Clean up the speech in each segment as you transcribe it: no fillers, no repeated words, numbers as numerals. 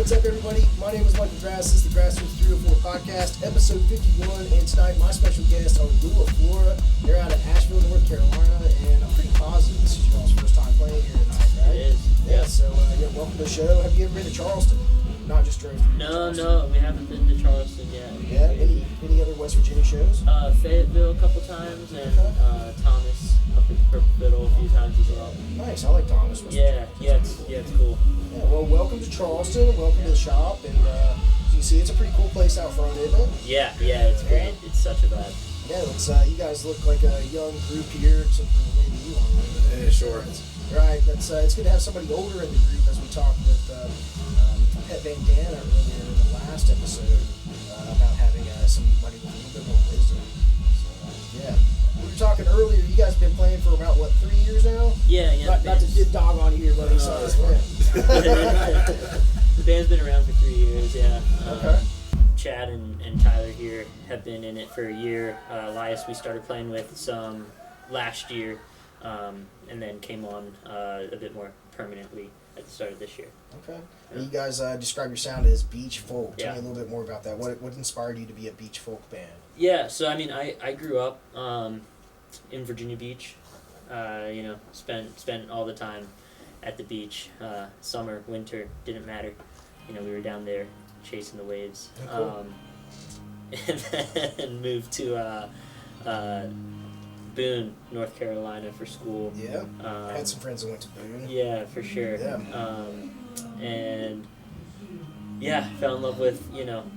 what's up, everybody? My name is Michael Grass. This is the Grassroots 304 podcast, episode 51. And tonight, my special guests are Lua Flora. They're out of Asheville, North Carolina, and I'm pretty positive this is y'all's first time playing here tonight, right? It is. Yeah. So, welcome to the show. Have you ever been to Charleston? Not just drove through. No, we haven't been to Charleston yet. Yeah. Any other West Virginia shows? Fayetteville a couple times, and Thomas up at the Purple Fiddle a few times as well. Nice. I like Thomas. It's cool. Yeah, well, welcome to Charleston. Welcome to the shop. And as you can see, it's a pretty cool place out front, isn't it? Yeah, it's great. It's such a vibe. Yeah, it's, you guys look like a young group here, except for maybe you are. Yeah, sure. Right. It's good to have somebody older in the group, as we talked with Pet Van Dana earlier in the last episode about having somebody with a little bit more wisdom. So, yeah. We were talking earlier, you guys have been playing for about, 3 years now? Yeah. Not to get dog on you here, buddy. The band's been around for 3 years, yeah. Okay. Chad and Tyler here have been in it for a year. Elias we started playing with some last year, and then came on a bit more permanently at the start of this year. Okay. And you guys describe your sound as beach folk. Tell Yeah. me a little bit more about that. What inspired you to be a beach folk band? Yeah, so I grew up in Virginia Beach. Spent all the time at the beach. Summer, winter, didn't matter. We were down there chasing the waves. Oh, cool. And then moved to Boone, North Carolina for school. Yeah. I had some friends that went to Boone. Yeah, for sure. Yeah. And yeah, fell in love with,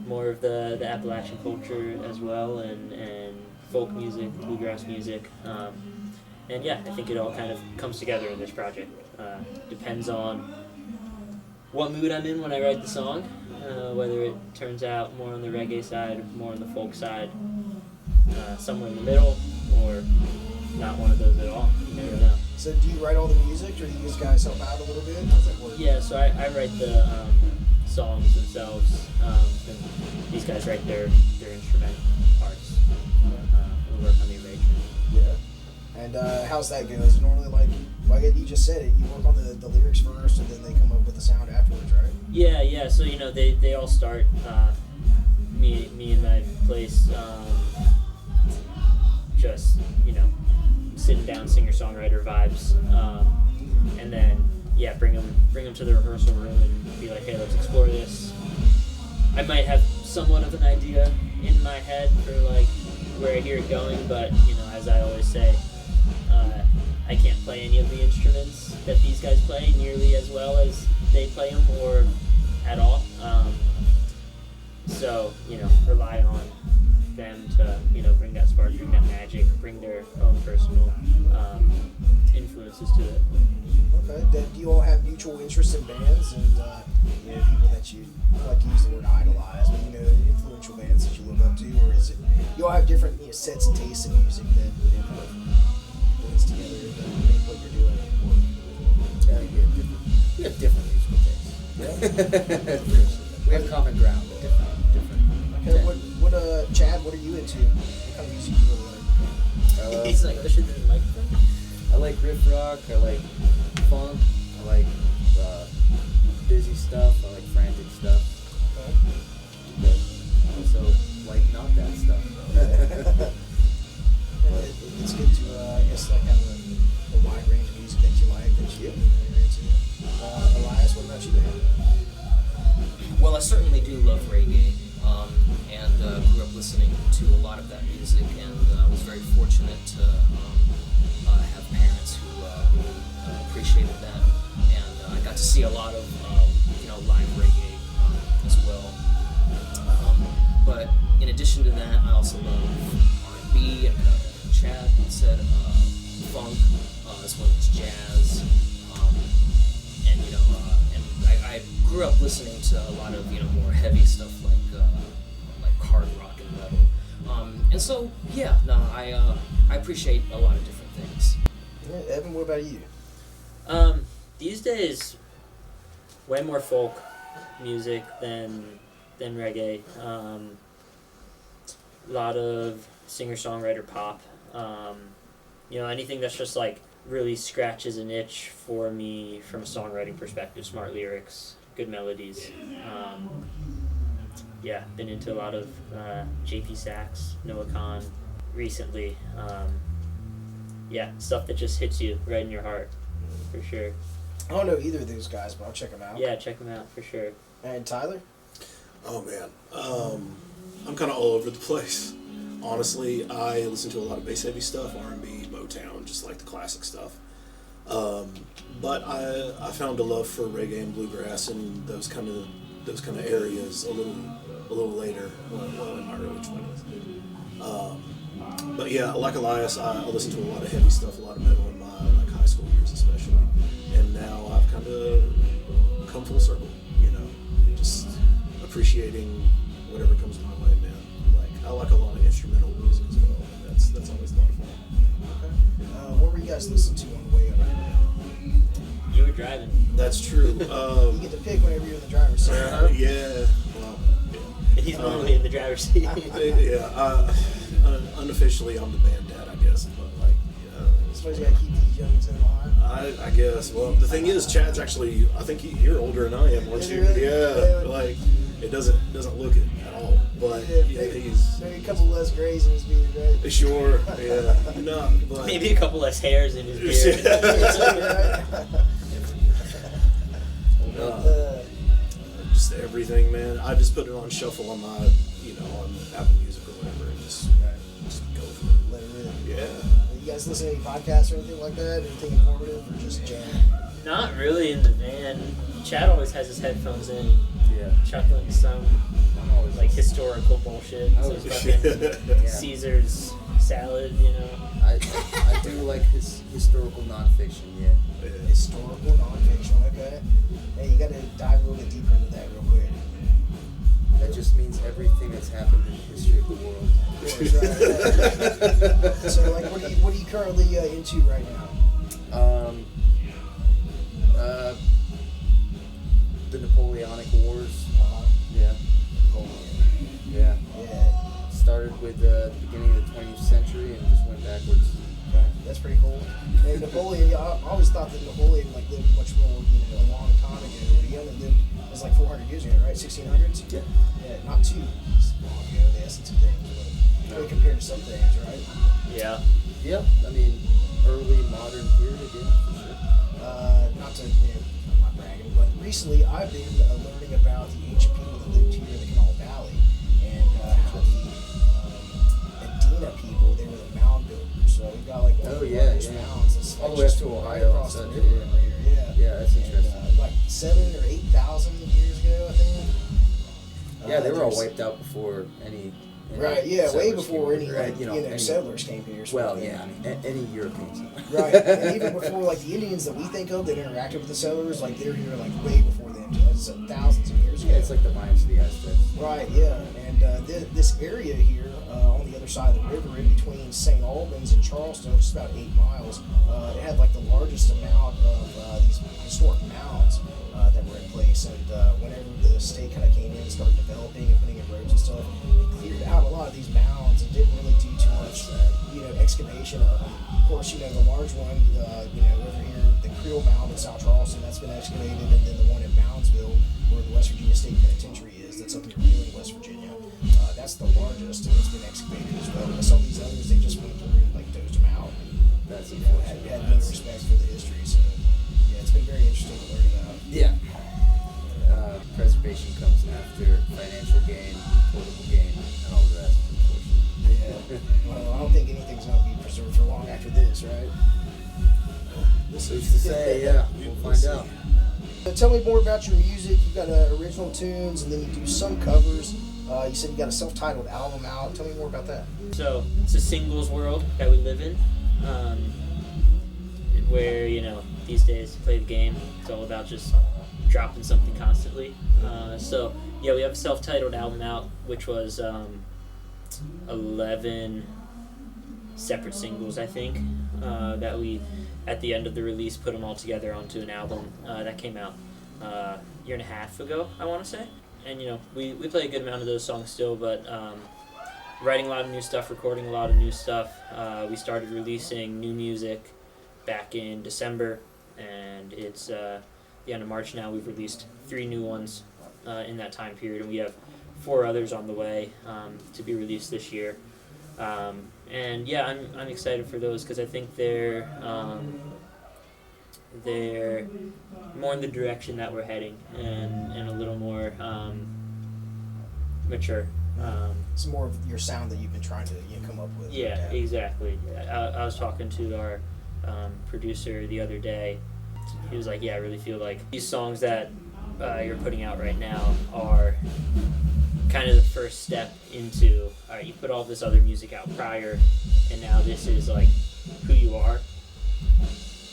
more of the Appalachian culture as well, and folk music, bluegrass music. And yeah, I think it all kind of comes together in this project. Depends on what mood I'm in when I write the song, whether it turns out more on the reggae side, more on the folk side, somewhere in the middle, or not one of those at all. You never know. So do you write all the music, or do you guys help out a little bit? How's that work? Yeah, so I write the songs themselves, and these guys write their instrument parts. We work on the arrangement. Yeah. And how's that go? Is it normally like you just said it, you work on the lyrics first, and then they come up with the sound afterwards, right? Yeah. So they all start me in my place, just sitting down, singer-songwriter vibes, and then bring them to the rehearsal room and be like, hey, let's explore this. I might have somewhat of an idea in my head for where I hear it going, but as I always say, I can't play any of the instruments that these guys play nearly as well as they play them, or at all. So rely on them to bring that spark, bring that magic, bring their own personal influences to it. Okay. Do you all have mutual interests in bands and people that you like to use the word idolize, but influential bands that you look up to, or is it you all have different sets and tastes in music that blends together to make what you're doing? We have different musical tastes. Yeah. We have common ground, but different. Okay. Chad, what are you into? What kind of music do you really like? He's pushing the microphone. I like riff rock. I like funk. I like busy stuff. I like frantic stuff. Okay. But also like not that stuff. It's good to have a wide range of music that you like that you're into. Elias, what about you, man? Well, I certainly do love reggae, and grew up listening to a lot of that music, and was very fortunate to have parents who appreciated that, and I got to see a lot of live reggae as well. But in addition to that, I also love R&B, and Chad said funk, as well as jazz, and I grew up listening to a lot of more heavy stuff like hard rock and metal, and so I appreciate a lot of different things. Yeah, Evan, what about you? These days, way more folk music than reggae. A lot of singer-songwriter pop. Anything that's just really scratches an itch for me from a songwriting perspective. Smart lyrics, good melodies. Yeah, been into a lot of JP Sax, Noah Khan recently. Yeah, stuff that just hits you right in your heart, for sure. I don't know either of those guys, but I'll check them out. Yeah, check them out for sure. And Tyler? Oh man, I'm kind of all over the place. Honestly, I listen to a lot of bass heavy stuff, R&B, Motown, just like the classic stuff. But I found a love for reggae and bluegrass and those kind of areas a little later, well in my early 20s. But yeah, like Elias, I listened to a lot of heavy stuff, a lot of metal in my like high school years especially, and now I've kind of come full circle. Just appreciating whatever comes my way, man. Like I like a lot of instrumental music as well. And that's always a lot of fun. Okay. What were you guys listening to on the way up? You were driving. That's true. You get to pick whenever you're in the driver's seat. Yeah. Well, And he's normally in the driver's seat. yeah. Unofficially, I'm the band dad, I guess. But like, Somebody's got to keep these youngins in line. I guess. Well, the thing is, Chad's actually. I think you're older than I am, aren't you? Really? Yeah. Like, it doesn't look it at all. But yeah, he's maybe a couple less grays in his beard, right? sure. Yeah. No, but Maybe a couple less hairs in his beard. just everything, man. I just put it on shuffle on my, on Apple Music or whatever, and just go for it. Let it rip. Yeah. You guys listen to any podcasts or anything like that? Anything informative or just jam? Not really in the van. Chad always has his headphones in, Yeah. chuckling some I'm always like historical bullshit. I So was- fucking Yeah. Caesar's salad, I do like his historical nonfiction. Yeah. Historical, non-fiction, okay. Hey, you got to dive a little bit deeper into that real quick. That just means everything that's happened in the history of the world. Of course, right. So, like, what are you currently into right now? The Napoleonic Wars. Yeah. Yeah. Yeah, Started with the beginning of the 20th century and just went backwards. okay. That's pretty cool. And Napoleon, I always thought that Napoleon like lived much more, a long time ago. But he only lived, it was like 400 years ago, right? 1600s? Yeah. Yeah, not too long ago. They asked two things, but really compared to some things, right? Yeah. Yep. I mean, early modern period, yeah, for sure. Not to, I'm not bragging, but recently I've been learning about the ancient people that lived here in the Canal Valley and how the Adena people, they were the mound builders. So we've got like one of the largest mounds. That's, All like, the way up just to right Ohio. across the and river such, right here. Yeah. Yeah, that's And, interesting. like 7,000 or 8,000 years ago, I think. Yeah, they were all there's- wiped out before any Right, yeah, way settlers before came any over, like, any- settlers came here. sort Well, of thing. yeah, I mean, any Europeans. Right, and even before like the Indians that we think of that interacted with the settlers, like they're here like way before them. It's thousands of years ago. Yeah, it's like the Mayans to the Aztecs. Right, yeah, and this area here on the other side of the river, in between St. Albans and Charleston, which is about 8 miles, it had like the largest amount of these historic mounds that were in place. And whenever the state kind of came in and started developing and putting in roads and stuff, it cleared out a lot of these mounds and didn't really do too much, excavation of them. Of course, the large one, over here, the Creel Mound in South Charleston, that's been excavated, and then the one in Moundsville, where the West Virginia State Penitentiary is, that's up near Wheeling, West Virginia. That's the largest, and it's been excavated as well. But some of these others, they just went through and like dozed them out. That's Had unfortunate. no respect for the history. So yeah, it's been very interesting to learn about. Yeah. Preservation comes after financial gain, political gain, and all the rest, unfortunately. Yeah. Well, I don't think anything's gonna be preserved for long after this, right? Who's to say? Yeah, we'll find out. Tell me more about your music. You've got original tunes, and then you do some covers. You said you got a self-titled album out. Tell me more about that. So it's a singles world that we live in, where these days play the game. It's all about just dropping something constantly. So yeah, we have a self-titled album out, which was 11 separate singles, I think, that we at the end of the release put them all together onto an album that came out a year and a half ago, I want to say. And we play a good amount of those songs still, but writing a lot of new stuff, recording a lot of new stuff. We started releasing new music back in December, and it's the end of March now. We've released 3 new ones in that time period, and we have 4 others on the way to be released this year. And yeah, I'm excited for those because I think they're more in the direction that we're heading and a little more mature. It's more of your sound that you've been trying to come up with. Yeah, exactly. I was talking to our producer the other day. He was like, yeah, I really feel like these songs that you're putting out right now are kind of the first step into, all right, you put all this other music out prior, and now this is like who you are,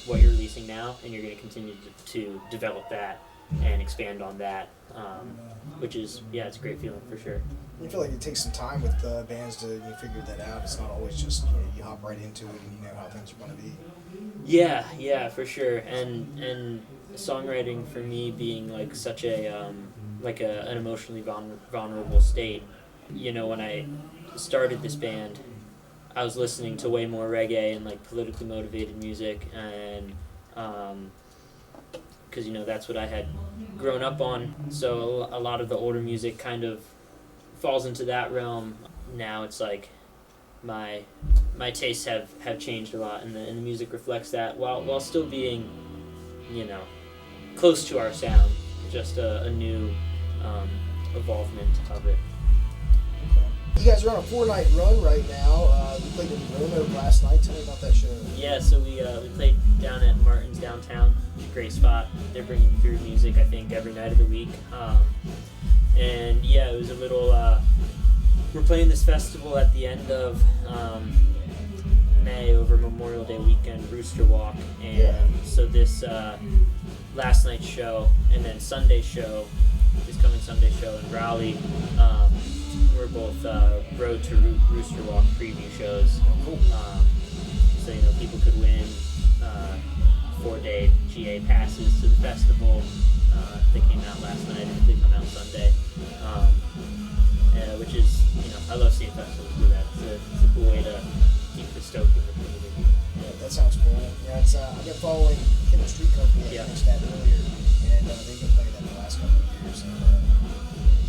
what you're releasing now, and you're going to continue to develop that and expand on that, which is, yeah, it's a great feeling for sure. I feel like it takes some time with bands to figure that out. It's not always just you hop right into it and you know how things are going to be. Yeah, for sure. And songwriting for me being like such a an emotionally vulnerable state. When I started this band, I was listening to way more reggae and like politically motivated music, and because that's what I had grown up on. So a lot of the older music kind of falls into that realm. Now it's like my tastes have changed a lot, and the music reflects that while still being close to our sound, just a new evolvement of it. You guys are on a 4-night run right now. You played in Roanoke last night. Tell me about that show. Yeah, so we played down at Martin's downtown. Great spot. They're bringing through music, I think, every night of the week. And yeah, it was a little. We're playing this festival at the end of May over Memorial Day weekend, Rooster Walk, and so this last night's show and then Sunday's show, this coming Sunday show in Raleigh. We're both Road to Rooster Walk preview shows. So people could win 4-day GA passes to the festival. They came out last night and they come out Sunday. Which is, I love seeing festivals do that. It's a cool way to keep the stoke in the community. Yeah, that sounds cool. Yeah, it's I've been following Killer Street Company. I mentioned that earlier, and they've been playing that the last couple of years. And,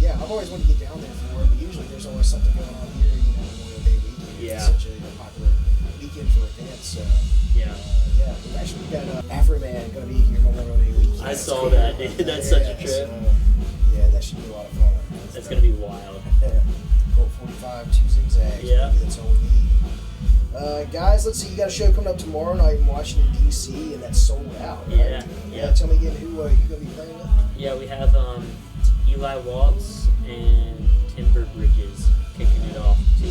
yeah, I've always wanted to get down there for it, but usually there's always something going on here. Memorial Day weekend. Yeah. It's such a popular weekend for events. Yeah, we've actually got Afro-Man going to be here Memorial Day weekend. I saw that, dude. That's such a trip. Yeah, that should be a lot of fun. That's going to be wild. Colt 45, 2 zigzags. Yeah. Maybe that's all we need. Guys, let's see. You got a show coming up tomorrow night in Washington, D.C., and that's sold out. Right? Yeah. Tell me again who you going to be playing with? Yeah, we have Eli Waltz and Timber Bridges kicking it off, 2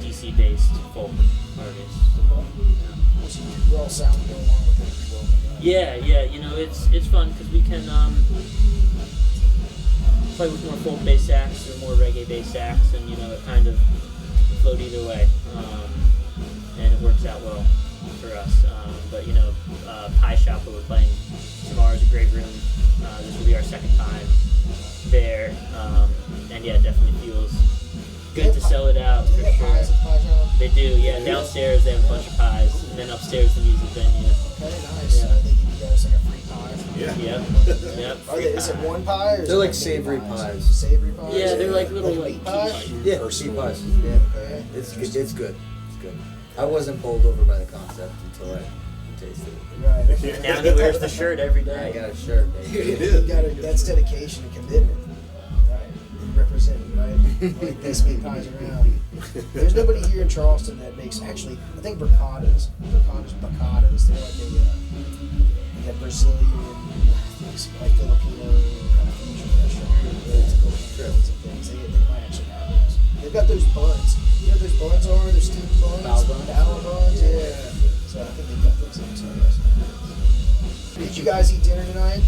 DC-based folk artists. We're all sounding going along with it pretty well. Yeah. It's fun because we can play with more folk-based acts or more reggae-based acts, and it kind of float either way, and it works out well for us. But Pie Shop, where we're playing tomorrow, is a great room. This will be our second time there, and yeah, it definitely feels good to sell it out for sure. Pies at Pie Shop? They do, yeah. Downstairs they have a bunch of pies, and then upstairs the music venue. Okay, nice. Yeah. They give you guys like a free pie. Yep. Is it one pie or is They're it like many savory pies? pies. Savory pies? Yeah, they're like little meat like pies? Yeah, Personally. pies. Yeah, Okay. it's good. I wasn't bowled over by the concept until I tasted it. Right. Now he wears the shirt every I day. got a shirt, baby. That's dedication and commitment. Right. Representing, right? Like this many pies around. There's nobody here in Charleston that makes, actually, I think Bacadas. They're like a Brazilian, like Filipino kind of fusion restaurant. It's cool. And things. They might actually have those. They've got those buns. You know what those buns are? Those steamed buns? Bao buns, yeah. So I think they've got those in too. Did you guys eat dinner tonight?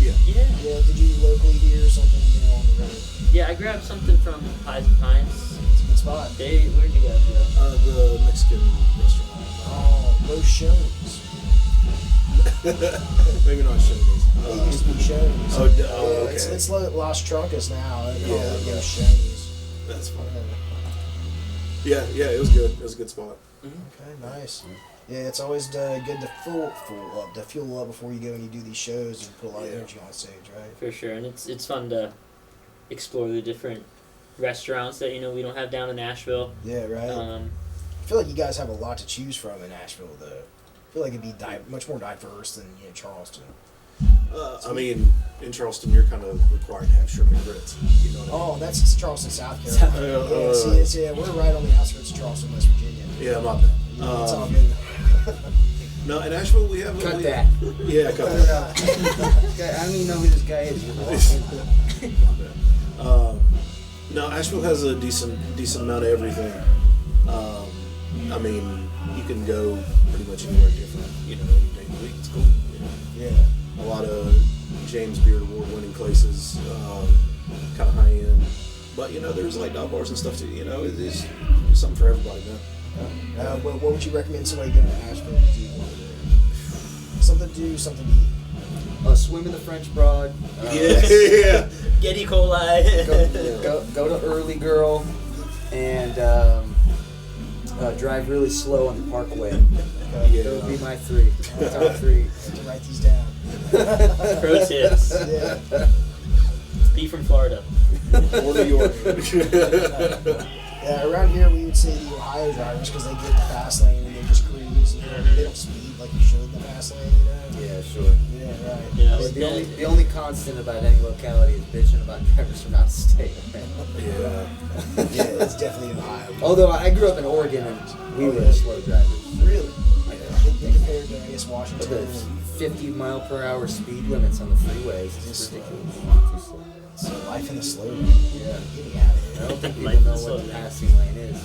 Yeah. Yeah, did you locally hear something, on the road? Yeah, I grabbed something from Pies and Pines. It's a good spot. Where'd you guys go? The Mexican restaurant. Oh, Los Shoney's. Maybe not Shoney's. It used to be Shoney's. Okay. It's Las Truncas now. They call it Yeah. Los Shoney's. That's fine. Yeah, it was good. It was a good spot. Okay, nice. Yeah, it's always good to fuel up before you go and you do these shows and put a lot of energy on stage, right? For sure, and it's fun to explore the different restaurants that we don't have down in Nashville. Yeah, right. I feel like you guys have a lot to choose from in Nashville, though. I feel like it'd be much more diverse than Charleston. I mean, in Charleston, you're kind of required to have shrimp and grits. You know what I mean? Oh, that's Charleston, South Carolina. Yeah, we're right on the outskirts of Charleston, West Virginia. Yeah, my bad. It's all good. No, in Nashville we have. Cut that. Yeah, cut that. I don't even know who this guy is. My bad. No, Asheville has a decent amount of everything. I mean, you can go pretty much anywhere different. Any day of the week. It's cool. Yeah. A lot of James Beard Award winning places, kind of high end. But there's like dog bars and stuff too. It's something for everybody, man. What would you recommend somebody going to Asheville to do? Something to do, something to eat. Swim in the French Broad. Yeah. Get E. coli. Go to Early Girl and drive really slow on the Parkway. Those would be my three. Top three. I have to write these down. Pro tips. Yeah. Be from Florida. Or New York. Yeah, around here we would say the Ohio drivers because they get in the fast lane and they just cruise. They don't speed like you should in the fast lane, Yeah, sure. Yeah, right. Yeah, The only constant about any locality is bitching about drivers from out of state. Yeah. Yeah, it's definitely Ohio. Although I grew up in Oregon and we were slow drivers. Really? Compared to, I guess, Washington. The 50-mile-per-hour speed limits on the freeways is ridiculous. Too slow. So life in the slow. Yeah. Get me out of I here. don't think Life people know is slow, what the man. passing lane is.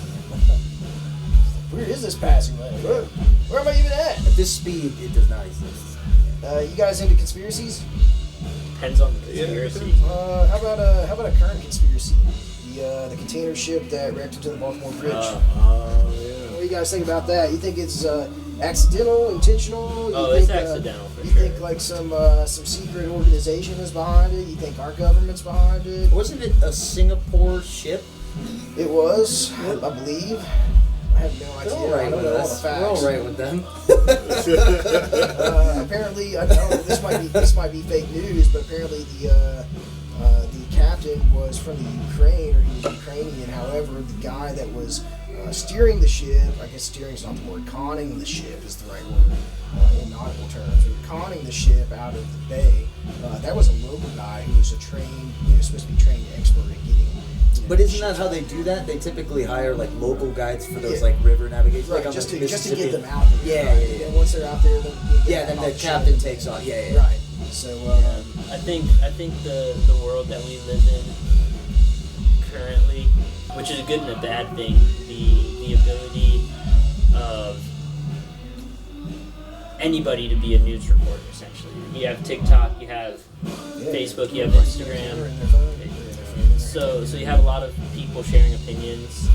Where is this passing lane? Where am I even at? At this speed, it does not exist. You guys into conspiracies? Depends on the conspiracy. How about a current conspiracy? The container ship that wrecked into the Baltimore Bridge. What do you guys think about that? You think it's accidental, intentional? You It's think, accidental for You sure. think like some secret organization is behind it? You think our government's behind it? Wasn't it a Singapore ship? It was, I believe. I have no idea. They're all I right don't with know all the us. We're facts. all right with them. Apparently, I don't know. This might be fake news, but apparently the captain was from the Ukraine, or he was Ukrainian. However, the guy that was steering the ship, I guess steering is not the word, conning the ship is the right word in nautical terms. We were conning the ship out of the bay. That was a local guy who was a trained, supposed to be trained expert at getting. But isn't that how they do that? They typically hire like local guides for those Yeah. like river navigation, Right, like on just the to get Mississippi. them out there. Yeah, right? yeah, yeah. And once they're out there, Then the captain takes off. Yeah. Right. So, I think the world that we live in currently, which is a good and a bad thing, the ability of anybody to be a news reporter essentially. You have TikTok, you have Facebook, you have Instagram. So you have a lot of people sharing opinions,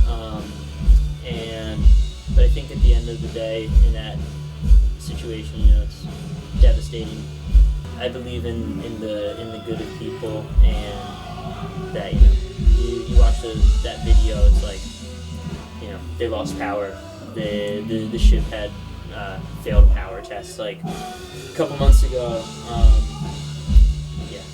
but I think at the end of the day, in that situation, it's devastating. I believe in the good of people, and that you watch that video, it's like they lost power. The ship had failed power tests like a couple months ago.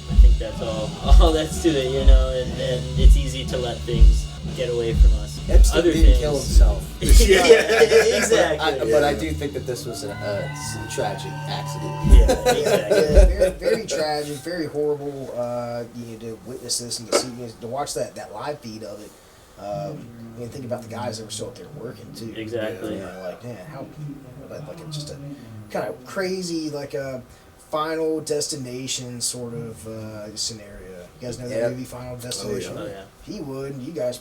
I think that's all that's to it, and it's easy to let things get away from us. Epstein Other didn't things. kill himself. Exactly. But I do think that this was a tragic accident. Yeah, exactly. very, very tragic, very horrible. To witness this and to see, to watch that live feed of it. Think about the guys that were still out there working too. Exactly. Like, man, how like it's just a kind of crazy, like a Final Destination sort of scenario. You guys know that movie, Final Destination? Oh yeah. He would. You guys,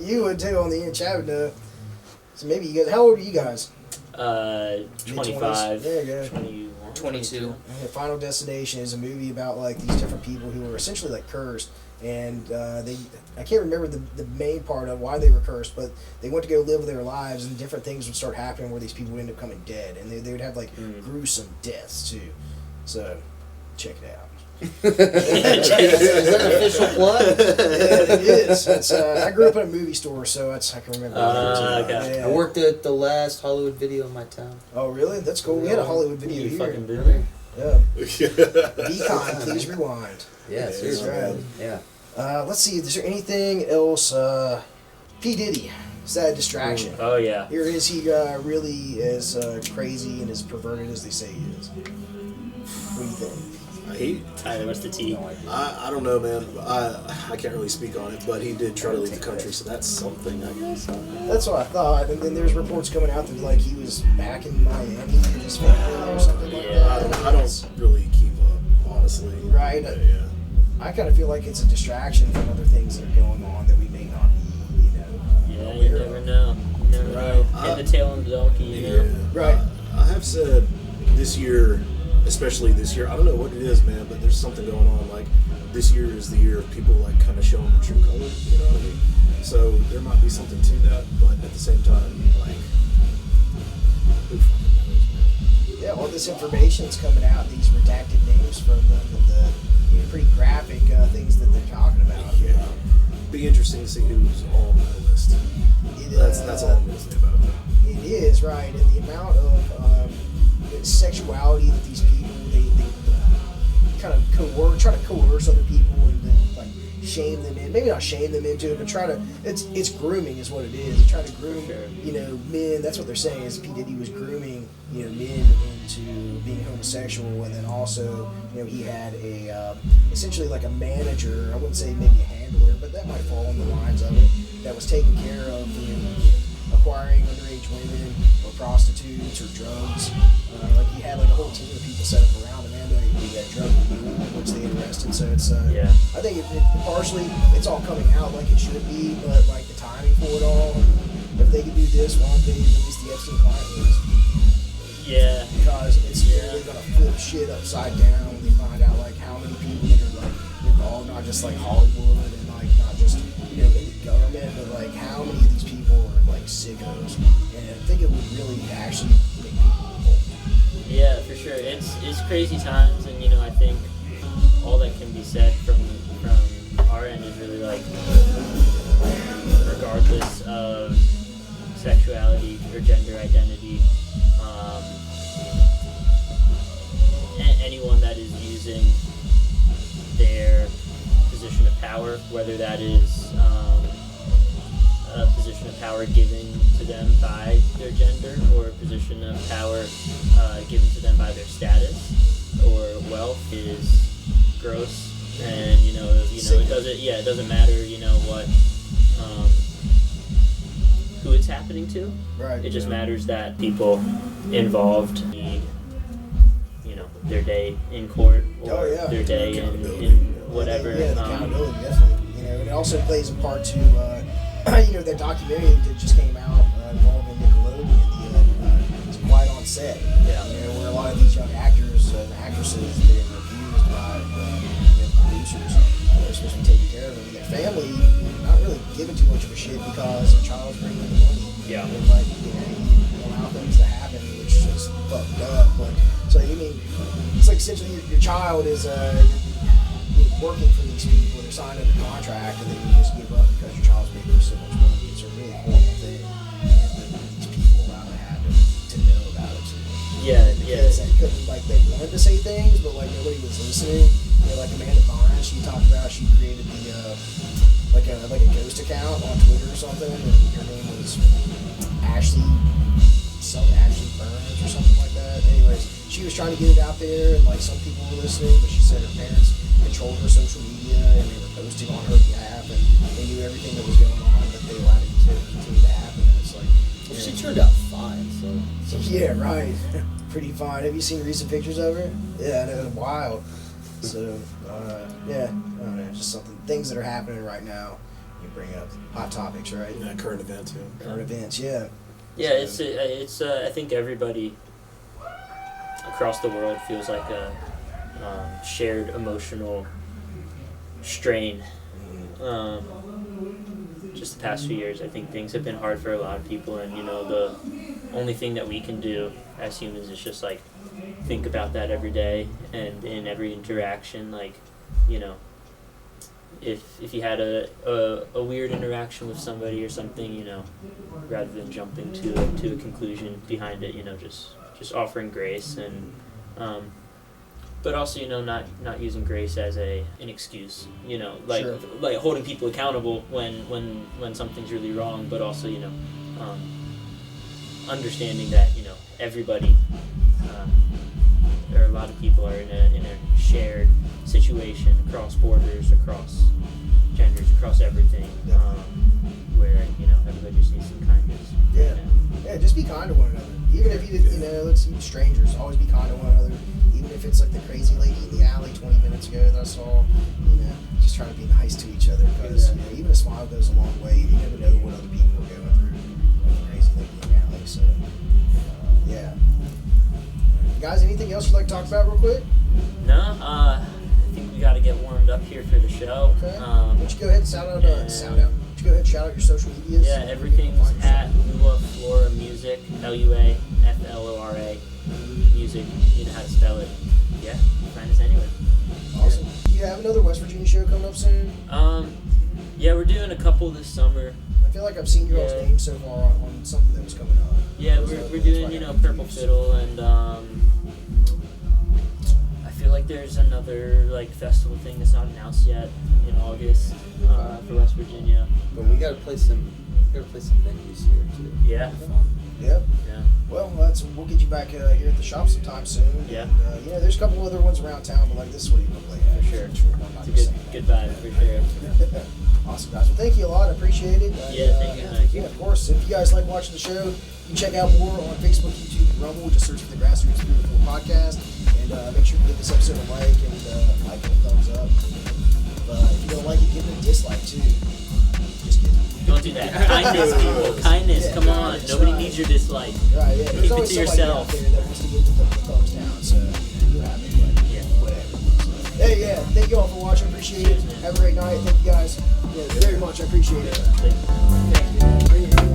you would too on the end. Chad would know. So maybe you guys. How old are you guys? 25. There you go. 21. 22. Final Destination is a movie about like these different people who were essentially like cursed, and I can't remember the main part of why they were cursed, but they went to go live their lives, and different things would start happening where these people would end up coming dead, and they would have like gruesome deaths too. So check it out. Is that an official plug? Yeah, it is. It's, I grew up in a movie store, so I can remember. Okay. Yeah. I worked at the last Hollywood Video in my town. Oh, really? That's cool. We had a Hollywood video You here. fucking boomer. Yeah. Beacon, please rewind. Yeah, seriously. right. Yeah. Let's see. Is there anything else? P. Diddy. Is that a distraction? Oh yeah. Or is he really as crazy and as perverted as they say he is? What do you think? Tyler, what's the T? No idea. I don't know, man. I can't really speak on it, but he did try to leave the country, so that's something, I guess. That's what I thought. And then there's reports coming out that like he was back in Miami with his family or something like Yeah. that. I don't really keep up, honestly. Right. But, yeah. I kind of feel like it's a distraction from other things that are going on that we may not be, Yeah, aware you of. never know. You never know. Right. Hit the tail on the donkey, you know? Yeah. Right. I have said this year, especially this year, I don't know what it is, man, but there's something going on. Like, this year is the year of people, like, kind of showing their true colors, you know what I mean? So there might be something to that, but at the same time, like, who fucking knows, man? Yeah, all this information's coming out, these redacted names from them, and the pretty graphic things that they're talking about. Yeah. Be interesting to see who's on that list. That's all I'm going to say about that. It is, right, and the amount of sexuality that these people, they kind of try to coerce other people and then, like, shame them in. Maybe not shame them into it, but try to, it's grooming is what it is. They try to groom, Sure. Men. That's what they're saying is P. Diddy was grooming, men into being homosexual, and then also, he had essentially like a manager. I wouldn't say maybe a handler, but that might fall in the lines of it. That was taking care of acquiring underage women or prostitutes or drugs. Like he had like a whole team of people set up around him, and he got drug review, which they had arrested. So it's Yeah. I think it partially it's all coming out like it should be, but like the timing for it all. If they could do this, why don't they release the Epstein client list? Yeah. Because it's really gonna flip shit upside down when they find out like how many people that are like involved, not just like Hollywood and like not just in the government, but like how many of these people are like sickos. And I think it would really actually make people revolt. Yeah, for sure. It's crazy times, and I think all that can be said from our end is really like, regardless of sexuality or gender identity, anyone that is using their position of power, whether that is a position of power given to them by their gender or a position of power given to them by their status or wealth, is gross. And it doesn't matter what who it's happening to. Right. It just matters that people involved need their day in court or their day in whatever. Yeah, the accountability, definitely. And it also plays a part to, that documentary that just came out involving Nickelodeon, it's Quiet on Set. Yeah. Where a lot of these young actors and actresses, they're abused by producers. They're supposed to be taking care of them. And their family, not really giving too much of a shit because their child's bringing in the money. Yeah. And you allow things to happen, which is fucked up. But so it's like essentially your child is working for these people. They're signed under contract, and then you just give up because your child's making you so much money. It's a really horrible thing. And these people allow to know about it. Yeah. Kids that couldn't, like, they wanted to say things, but like nobody was listening. Like Amanda Bynes, she talked about she created the like a ghost account on Twitter or something, and her name was Ashley Burns or something like that. Anyways, she was trying to get it out there, and like some people were listening, but she said her parents controlled her social media and they were posting on her behalf, and they knew everything that was going on, but they allowed it to continue to happen. And it's like, She turned out fine, so. yeah, right. Pretty fine. Have you seen recent pictures of her? Yeah, I know, it's wild. So, I don't know, just things that are happening right now. You bring up hot topics, right? Yeah, current event too. Current events, yeah. Yeah, it's I think everybody across the world feels like a shared emotional strain. Just the past few years, I think things have been hard for a lot of people, and the only thing that we can do as humans is just like think about that every day and in every interaction. Like, you know, if you had a weird interaction with somebody or something, you know, rather than jumping to a conclusion behind it, you know, just offering grace and but also, you know, not using grace as an excuse, you know, like Sure. like holding people accountable when something's really wrong, but also, you know, understanding that, you know, everybody or a lot of people are in a shared situation across borders, across genders, across everything, where, you know, everybody just needs some kindness. Yeah. You know? Yeah, just be kind to one another. Even if you know, let's see, strangers, always be kind to one another. Even if it's like the crazy lady in the alley 20 minutes ago that I saw, you know, just trying to be nice to each other, because, you know, even a smile goes a long way. You never know what other people are going through, like the crazy lady in the alley. So, yeah. Guys, anything else you'd like to talk about real quick? No, I think we got to get warmed up here for the show. Okay. Why don't you go ahead and shout out? Why don't you go ahead and shout out your social medias? Yeah, everything's at Lua Flora Music, LuaFlora Music. You know how to spell it. Yeah, find us anywhere. Awesome. Do you have another West Virginia show coming up soon? Yeah, we're doing a couple this summer. I feel like I've seen your all's name so far on something that was coming up. Yeah, we're doing, you know, Purple Fiddle, and I feel like there's another like festival thing that's not announced yet in August for West Virginia. But we gotta play some venues here too. Yeah. Yep. Yeah. Well, we'll get you back here at the shop sometime soon. Yeah. And, you know, there's a couple other ones around town, but like this is what you can play at. For sure. I'm not It's a just good saying vibe for sure. that. Awesome, guys. Well, thank you a lot. I appreciate it. And, Yeah, thank you, Mike. Yeah, of course. If you guys like watching the show, you can check out more on Facebook, YouTube, and Rumble. Just search for the Grassroots Beautiful Podcast. And make sure to give this episode a like and a thumbs up. If you don't like it, give it a dislike too. Just kidding. Don't do that. Kindness, people. Kindness. Yeah, Come on. kindness, Nobody right. needs your dislike. Right, yeah. Keep There's it always to somebody yourself. out there that wants to give the thumbs down, so you have it, but Yeah. whatever. Hey, yeah, thank you all for watching. Appreciate it. Have a great night. Thank you guys very much. I appreciate it. Like, Thank you.